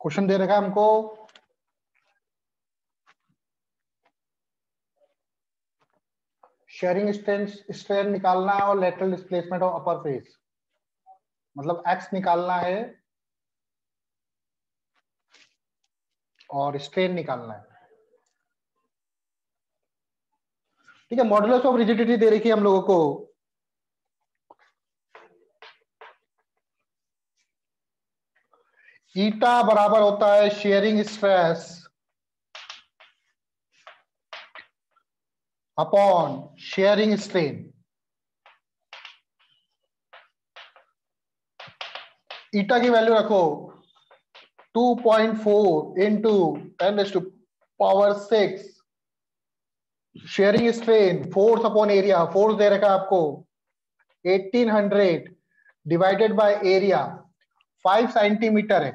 Question दे रखा है हमको, शेयरिंग स्ट्रेन निकालना है और lateral displacement of upper face, मतलब एक्स निकालना है और स्ट्रेन निकालना है। ठीक है, मॉडुलस ऑफ रिजिडिटी दे रखी है हम लोगों को, ईटा बराबर होता है shearing stress upon shearing strain. Eta की वैल्यू रखो 2.4 into 10⁻⁶, shearing strain force upon area, force दे रखा है आपको 1800 डिवाइडेड बाय एरिया 5 सेंटीमीटर है,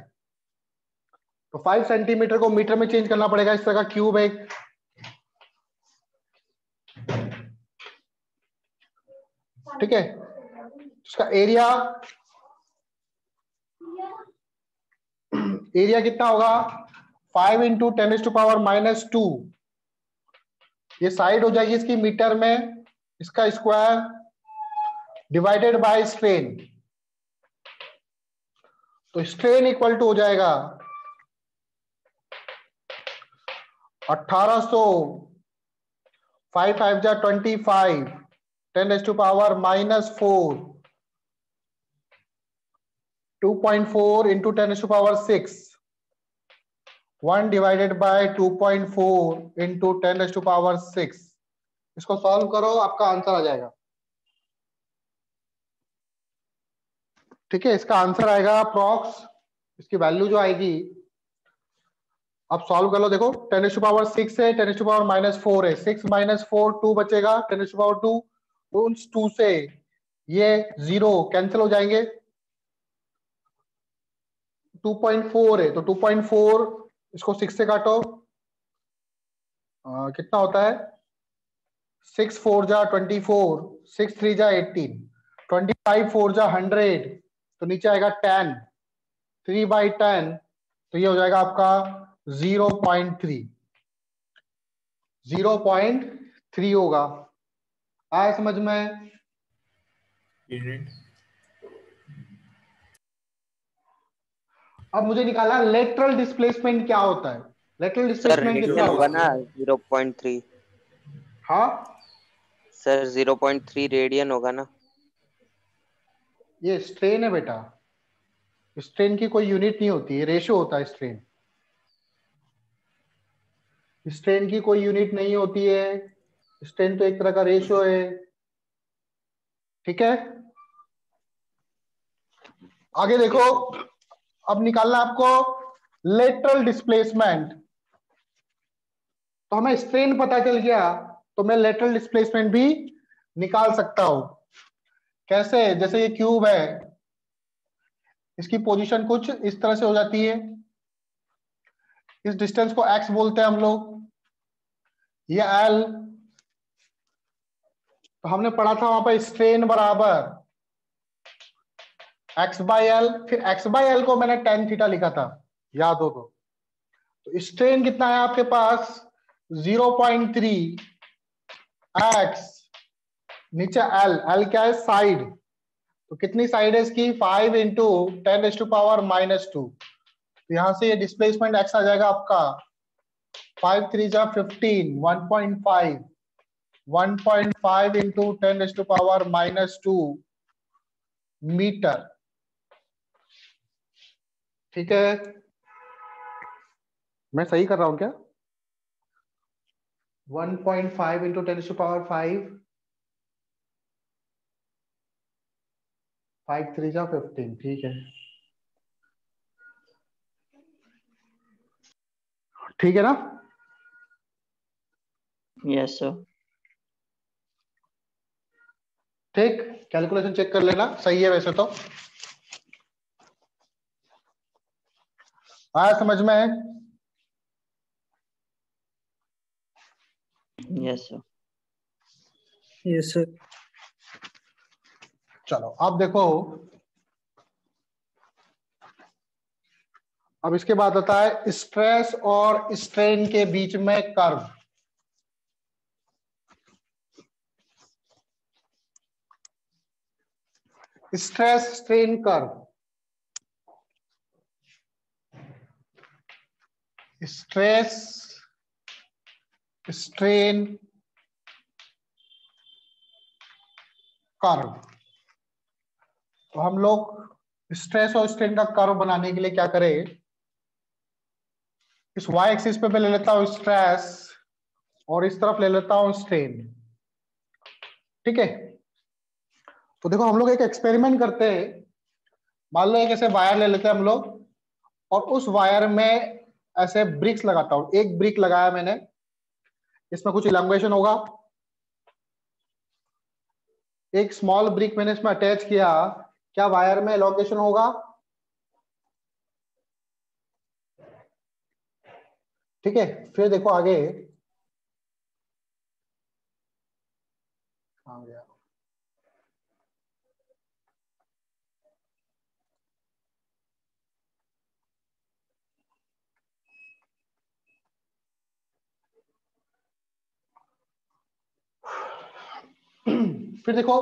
तो 5 सेंटीमीटर को मीटर में चेंज करना पड़ेगा। इस तरह का क्यूब है, ठीक है, उसका एरिया कितना होगा 5 इंटू 10⁻⁻², ये साइड हो जाएगी इसकी मीटर में, इसका स्क्वायर डिवाइडेड बाय स्ट्रेन, तो स्ट्रेन इक्वल टू हो जाएगा 1800, 5 5 जा 25, 10⁻⁻⁴, 2.4 इंटू 10⁻⁶, 1 डिवाइडेड बाय 2.4 इंटू 10⁻⁶। इसको सॉल्व करो, आपका आंसर आ जाएगा। ठीक है, इसका आंसर आएगा अप्रॉक्स, इसकी वैल्यू जो आएगी, अब सॉल्व कर लो। देखो 10⁻⁶ है, 10⁻⁻⁴ है, 6 - 4 2 बचेगा, 10⁻², उस 2 से ये 0 कैंसिल हो जाएंगे, 2.4 है तो 2.4 इसको 6 से काटो, कितना होता है 6 4 जा 24, 6 3 जा 18, 25 4 जा 100, तो नीचे आएगा 10, 3/10, तो ये हो जाएगा आपका 0.3, 0.3 होगा। आया समझ में? अब मुझे निकालना लेटरल डिस्प्लेसमेंट क्या होता है। लेटरल डिस्प्लेसमेंट कितना होगा होगा ना 0.3? हाँ सर 0.3 रेडियन होगा ना? ये स्ट्रेन है बेटा, स्ट्रेन की कोई यूनिट नहीं होती है, रेशियो होता है स्ट्रेन, स्ट्रेन की कोई यूनिट नहीं होती है, स्ट्रेन तो एक तरह का रेशियो है। ठीक है, आगे देखो, अब निकालना आपको लेटरल डिस्प्लेसमेंट, तो हमें स्ट्रेन पता चल गया तो मैं लेटरल डिस्प्लेसमेंट भी निकाल सकता हूं। कैसे? जैसे ये क्यूब है, इसकी पोजीशन कुछ इस तरह से हो जाती है, इस डिस्टेंस को x बोलते हैं हम लोग, ये l, तो हमने पढ़ा था वहां पर स्ट्रेन बराबर x/l, फिर x/l को मैंने tan थीटा लिखा था, याद हो तो स्ट्रेन कितना है आपके पास 0.3 x, नीचे l क्या है साइड, तो कितनी साइड है इसकी 5 इंटू 10⁻⁻², यहां से ये डिस्प्लेसमेंट x आ जाएगा आपका 5 3 जा 15, 1.5, 1.5 इंटू 10⁻⁻² मीटर। ठीक है, मैं सही कर रहा हूं क्या? 1.5 इंटू 10⁻⁵, 5 3 जा 15, ठीक है, ठीक है ना? Yes sir. ठीक, कैलकुलेशन चेक कर लेना, सही है वैसे तो। आया समझ में? Yes sir. Yes sir. चलो अब देखो, अब इसके बाद आता है स्ट्रेस और स्ट्रेन के बीच में curve. Stress strain curve, stress strain curve. तो हम लोग स्ट्रेस और स्ट्रेन का कर्व बनाने के लिए क्या करें, इस y एक्सिस पे मैं ले लेता हूं स्ट्रेस और इस तरफ ले लेता हूं स्ट्रेन। ठीक है, तो देखो हम लोग एक एक्सपेरिमेंट करते हैं। मान लो एक ऐसे वायर ले लेते हैं हम लोग और उस वायर में ऐसे ब्रिक्स लगाता हूं। एक ब्रिक लगाया मैंने, इसमें कुछ इलांगुएशन होगा। एक स्मॉल ब्रिक मैंने इसमें अटैच किया, क्या वायर में इलांगुएशन होगा? ठीक है, फिर देखो आगे आ गया। फिर देखो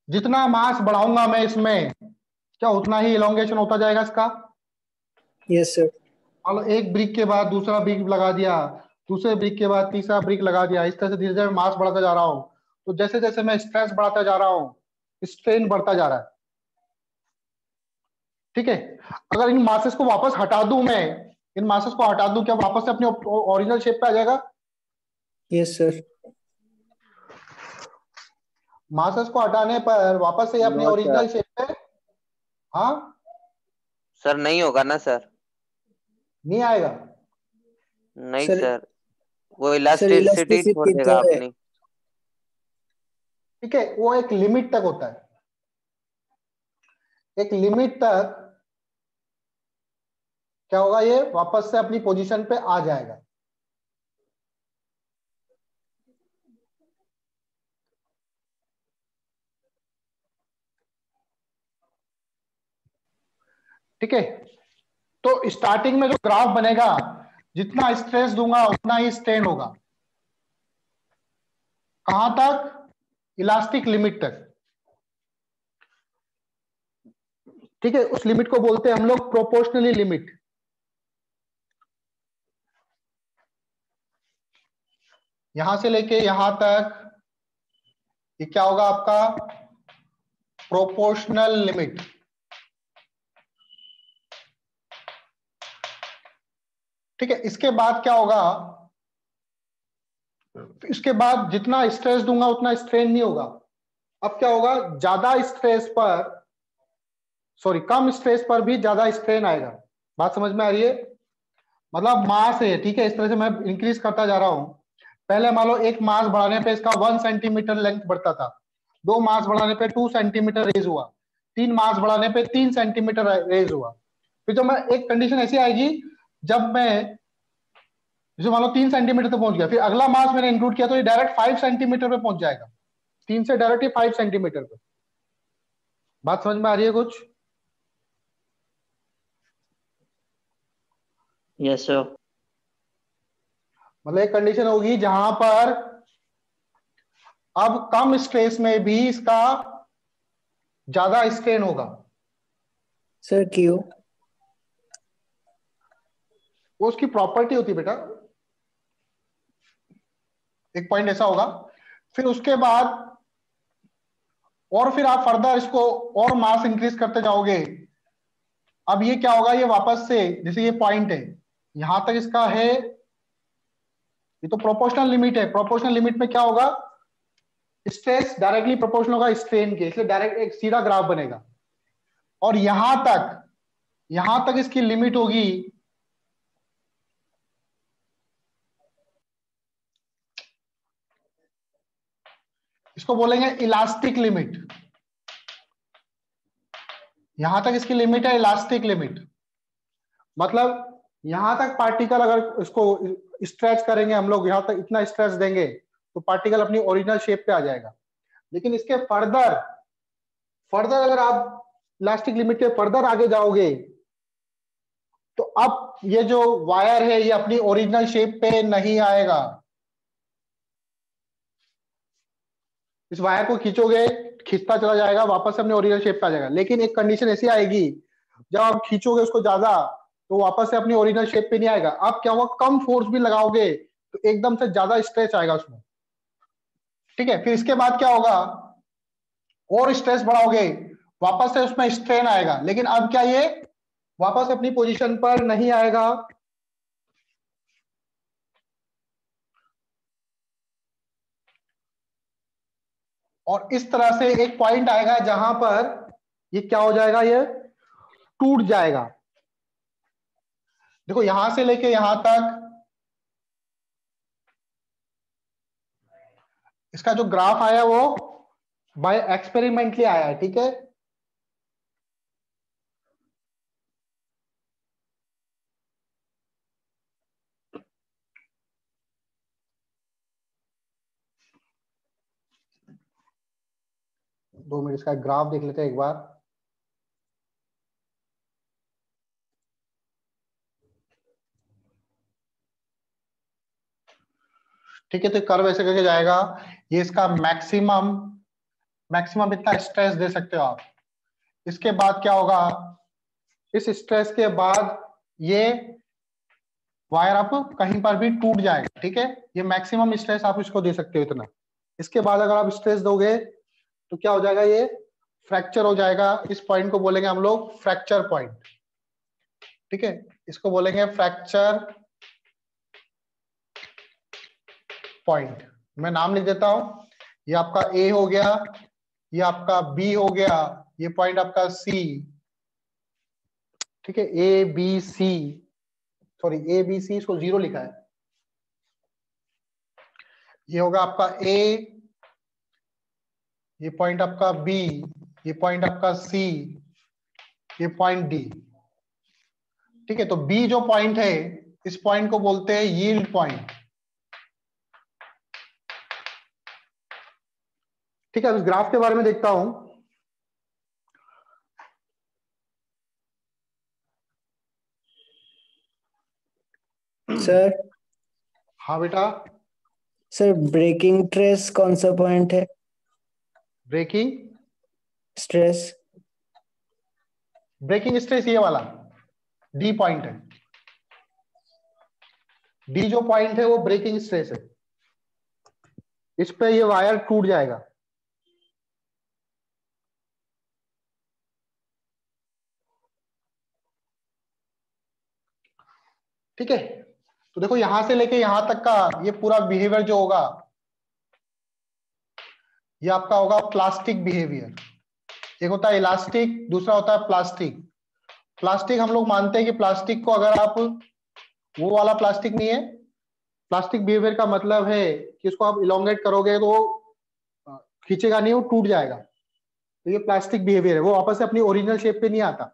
जितना मास बढ़ाऊंगा मैं इसमें, क्या उतना ही इलांगेशन होता जाएगा इसका। Yes sir. मान लो एक ब्रिक के बाद दूसरा ब्रिक लगा दिया, दूसरे ब्रिक के बाद तीसरा ब्रिक लगा दिया, इस तरह से धीरे धीरे मास बढ़ाता जा रहा हूं। तो जैसे जैसे मैं स्ट्रेस बढ़ाता जा रहा हूं, स्ट्रेन बढ़ता जा रहा है। ठीक है, अगर इन मासेस को वापस हटा दूं मैं, इन मासेस को हटा दूं, क्या वापस से अपने ओरिजिनल शेप पे आ जाएगा? Yes sir. मासेस को हटाने पर वापस से अपने नो ओरिजिनल सर। शेप पे, हाँ सर नहीं होगा ना सर। नहीं आएगा। नहीं सर सर, वो सर इलास्टिसिटी छोड़ इलास्टिसिटी देगा तो है। अपनी। ठीक है, वो एक लिमिट तक होता है, एक लिमिट तक क्या होगा, ये वापस से अपनी पोजीशन पे आ जाएगा। ठीक है, तो स्टार्टिंग में जो ग्राफ बनेगा, जितना स्ट्रेस दूंगा उतना ही स्ट्रेन होगा। कहां तक? इलास्टिक लिमिट तक। ठीक है, उस लिमिट को बोलते हैं हम लोग प्रोपोर्शनली लिमिट। यहां से लेके यहां तक ये क्या होगा आपका? Proportional limit. ठीक है, इसके बाद क्या होगा, इसके बाद जितना स्ट्रेस दूंगा उतना स्ट्रेन नहीं होगा। अब क्या होगा, ज्यादा स्ट्रेस पर, सॉरी कम स्ट्रेस पर भी ज्यादा स्ट्रेन आएगा। बात समझ में आ रही है? मतलब मास है, ठीक है, इस तरह से मैं इंक्रीज करता जा रहा हूं। पहले मान लो एक मास बढ़ाने पे इसका 1 सेंटीमीटर लेंथ बढ़ता था, 2 मास बढ़ाने पे 2 सेंटीमीटर रेज हुआ, 3 मास बढ़ाने पे 3 सेंटीमीटर रेज हुआ। फिर जब मैं एक कंडीशन ऐसी आएगी जब मैं जैसे मान लो 3 सेंटीमीटर तक पहुंच गया, फिर अगला मास मैंने इंक्लूड किया तो ये डायरेक्ट 5 सेंटीमीटर पे पहुंच जाएगा, 3 से डायरेक्ट 5 सेंटीमीटर पे। बात समझ में आ रही है कुछ? Yes sir. मतलब एक कंडीशन होगी जहां पर अब कम स्ट्रेस में भी इसका ज्यादा स्ट्रेन होगा। सर क्यों? वो उसकी प्रॉपर्टी होती है बेटा, एक पॉइंट ऐसा होगा। फिर उसके बाद और फिर आप फर्दर इसको और मास इंक्रीज करते जाओगे। अब ये क्या होगा, ये वापस से जैसे ये पॉइंट है यहां तक इसका है, ये तो प्रोपोर्शनल लिमिट है। प्रोपोर्शनल लिमिट में क्या होगा, स्ट्रेस डायरेक्टली प्रोपोर्शनल होगा स्ट्रेन के, इसलिए डायरेक्ट एक सीधा ग्राफ बनेगा। और यहां तक इसकी लिमिट होगी, इसको बोलेंगे इलास्टिक लिमिट। यहां तक इसकी लिमिट है इलास्टिक लिमिट। मतलब यहां तक पार्टिकल अगर इसको स्ट्रेच करेंगे हम लोग, यहां तक इतना स्ट्रेच देंगे तो पार्टिकल अपनी ओरिजिनल शेप पे आ जाएगा। लेकिन इसके फर्दर फर्दर अगर आप इलास्टिक लिमिट के फर्दर आगे जाओगे तो अब ये जो वायर है ये अपनी ओरिजिनल शेप पे नहीं आएगा। इस वायर को खींचोगे, खींचता चला जाएगा, वापस अपने ओरिजिनल शेप पे आ जाएगा। लेकिन एक कंडीशन ऐसी आएगी, जब आप खींचोगे उसको ज्यादा तो वापस से अपनी ओरिजिनल शेप पे नहीं आएगा। अब क्या होगा, कम फोर्स भी लगाओगे तो एकदम से ज्यादा स्ट्रेच आएगा उसमें। ठीक है, फिर इसके बाद क्या होगा, और स्ट्रेस बढ़ाओगे, वापस से उसमें स्ट्रेन आएगा। लेकिन अब क्या, ये वापस अपनी पोजीशन पर नहीं आएगा। और इस तरह से एक पॉइंट आएगा जहां पर ये क्या हो जाएगा, ये टूट जाएगा। देखो यहां से लेके यहां तक इसका जो ग्राफ आया वो बाय एक्सपेरिमेंटली आया है। ठीक है, दो मिनट इसका ग्राफ देख लेते हैं एक बार। ठीक है, तो कर्व ऐसे करके जाएगा। ये इसका मैक्सिमम मैक्सिमम इतना स्ट्रेस दे सकते हो आप। इसके बाद क्या होगा, इस स्ट्रेस के बाद ये वायर आप कहीं पर भी टूट जाएगा। ठीक है, ये मैक्सिमम स्ट्रेस आप इसको दे सकते हो इतना। इसके बाद अगर आप स्ट्रेस दोगे तो क्या हो जाएगा, ये फ्रैक्चर हो जाएगा। इस पॉइंट को बोलेंगे हम लोग फ्रैक्चर पॉइंट। ठीक है, इसको बोलेंगे फ्रैक्चर पॉइंट। मैं नाम लिख देता हूं, ये आपका ए हो गया, ये आपका बी हो गया, ये पॉइंट आपका सी। ठीक है, A B C, sorry A B C, इसको 0 लिखा है। ये होगा आपका ए, ये पॉइंट आपका बी, ये पॉइंट आपका सी, ये पॉइंट डी। ठीक है, तो बी जो पॉइंट है, इस पॉइंट को बोलते हैं यील्ड पॉइंट। ठीक है, अब इस ग्राफ के बारे में देखता हूं। सर हाँ बेटा, सर ब्रेकिंग ट्रेस कौन सा पॉइंट है? Breaking stress. ब्रेकिंग स्ट्रेस ये वाला डी पॉइंट है। डी जो पॉइंट है वो ब्रेकिंग स्ट्रेस है, इस पे ये वायर टूट जाएगा। ठीक है, तो देखो यहां से लेके यहां तक का ये पूरा बिहेवियर जो होगा, ये आपका होगा प्लास्टिक बिहेवियर। एक होता है इलास्टिक, दूसरा होता है प्लास्टिक। प्लास्टिक हम लोग मानते हैं कि प्लास्टिक को अगर आप, वो वाला प्लास्टिक नहीं है। प्लास्टिक बिहेवियर का मतलब है कि इसको आप इलोंगेट करोगे तो वो खींचेगा नहीं, वो टूट जाएगा। तो ये प्लास्टिक बिहेवियर है, वो वापस से अपनी ओरिजिनल शेप पे नहीं आता।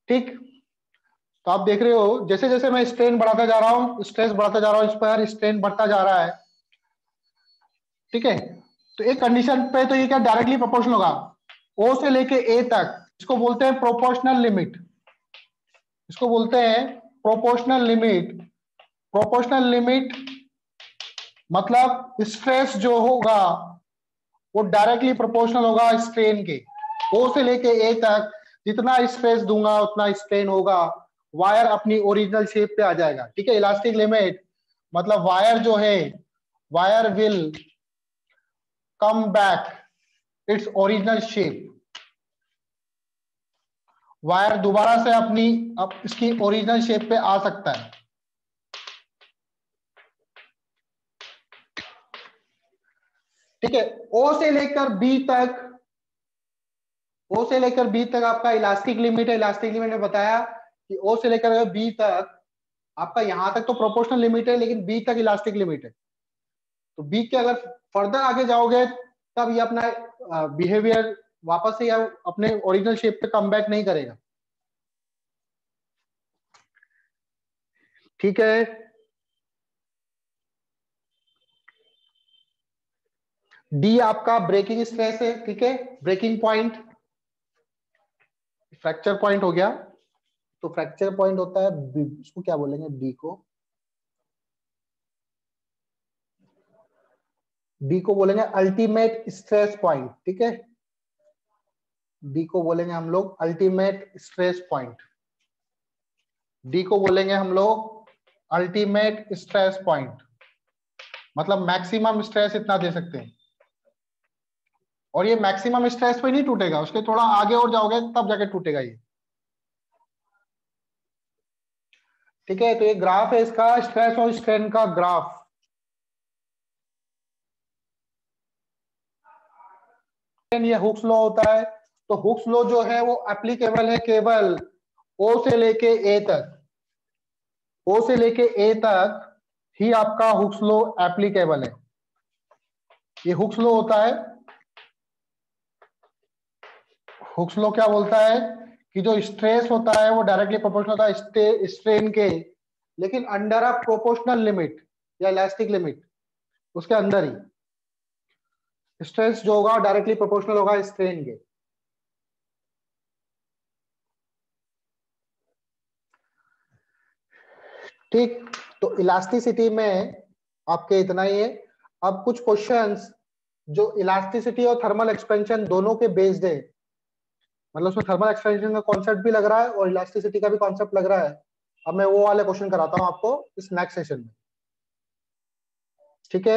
ठीक, तो आप देख रहे हो जैसे जैसे मैं स्ट्रेन बढ़ाता जा रहा हूँ, स्ट्रेस बढ़ाता जा रहा हूँ, इस पर स्ट्रेन बढ़ता जा रहा है। ठीक है, तो एक कंडीशन पे तो ये क्या डायरेक्टली प्रोपोर्शनल होगा, ओ से लेके ए तक। इसको बोलते हैं प्रोपोर्शनल लिमिट, इसको बोलते हैं प्रोपोर्शनल लिमिट। प्रोपोर्शनल लिमिट मतलब स्ट्रेस जो होगा वो डायरेक्टली प्रोपोर्शनल होगा स्ट्रेन के। ओ से लेके ए तक जितना स्ट्रेस दूंगा उतना स्ट्रेन होगा, वायर अपनी ओरिजिनल शेप पे आ जाएगा। ठीक है, इलास्टिक लिमिट मतलब वायर जो है, wire will come back its original shape. Wire दोबारा से अपनी इसकी ओरिजिनल शेप पे आ सकता है। ठीक है, ओ से लेकर बी तक, ओ से लेकर बी तक आपका इलास्टिक लिमिट है। इलास्टिक लिमिट में बताया कि ओ से लेकर बी तक आपका, यहां तक तो प्रोपोर्शनल लिमिट है लेकिन बी तक इलास्टिक लिमिट है। तो बी के अगर फर्दर आगे जाओगे तब ये अपना बिहेवियर वापस से या अपने ओरिजिनल शेप पे कम बैक नहीं करेगा। ठीक है, डी आपका ब्रेकिंग स्ट्रेस है। ठीक है, ब्रेकिंग पॉइंट, फ्रैक्चर पॉइंट हो गया। तो फ्रैक्चर पॉइंट होता है उसको क्या बोलेंगे, बी को बोलेंगे अल्टीमेट स्ट्रेस पॉइंट। ठीक है, डी को बोलेंगे हम लोग अल्टीमेट स्ट्रेस पॉइंट, डी को बोलेंगे हम लोग अल्टीमेट स्ट्रेस पॉइंट, मतलब मैक्सिमम स्ट्रेस इतना दे सकते हैं। और ये मैक्सिमम स्ट्रेस पे नहीं टूटेगा, उसके थोड़ा आगे और जाओगे तब जाके टूटेगा ये। ठीक है, तो ये ग्राफ है इसका स्ट्रेस और स्ट्रेन का ग्राफ। ये हुक्स लॉ होता है, तो हुक्स लॉ जो है वो एप्लीकेबल है केवल ओ से लेके ए तक, ओ से लेके ए तक ही आपका हुक्स लॉ एप्लीकेबल है। ये हुक्स लॉ होता है, हुक्स लॉ क्या बोलता है कि जो स्ट्रेस होता है वो डायरेक्टली प्रोपोर्शनल होता है स्ट्रेन के, लेकिन अंडर अ प्रोपोर्शनल लिमिट या इलास्टिक लिमिट, उसके अंदर ही स्ट्रेस जो होगा डायरेक्टली प्रोपोर्शनल होगा स्ट्रेन के। ठीक, तो इलास्टिसिटी में आपके इतना ही है। अब कुछ क्वेश्चंस जो इलास्टिसिटी और थर्मल एक्सपेंशन दोनों के बेस्ड है, मतलब उसमें थर्मल एक्सपेंशन का कॉन्सेप्ट भी लग रहा है और इलास्टिसिटी का भी कॉन्सेप्ट लग रहा है। अब मैं वो वाले क्वेश्चन कराता हूं आपको इस नेक्स्ट सेशन में। ठीक है।